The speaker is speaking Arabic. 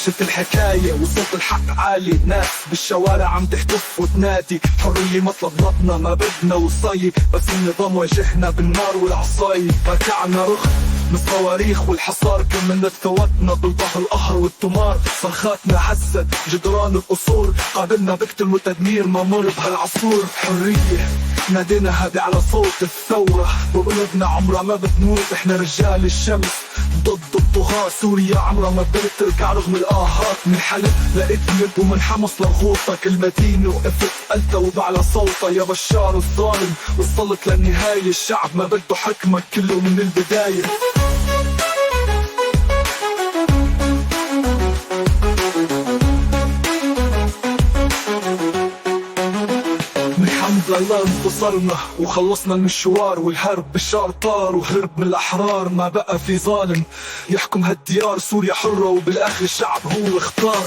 شفت الحكاية وصوت الحق عالي، ناس بالشوارع عم تهتف وتنادي حرية مطلبنا ما بدنا وصاية، بس النظام واجهنا بالنار والعصاية. ركعنا رخ من الصواريخ والحصار، كملنا ثوتنا بالبحر القهر والتمار. صرخاتنا هزت جدران القصور، قابلنا بقتل وتدمير ما مر بهالعصور. حرية نادينا هادي على صوت الثورة، وقلوبنا عمرها ما بتموت. احنا رجال الشمس ضد الطغاة، سوريا عمرها ما بترجع رغم الآهات. من حلب لإدلب ومن حمص لغوطة، المدينة وقفت قلتها وبعلى صوتها. يا بشار الظالم وصلت للنهاية، الشعب ما بده حكمك كله من البداية. الحمد لله انتصرنا وخلصنا المشوار، والحرب بالشعر طار وهرب من الأحرار. ما بقى في ظالم يحكم هالديار، سوريا حرة وبالآخر الشعب هو اختار.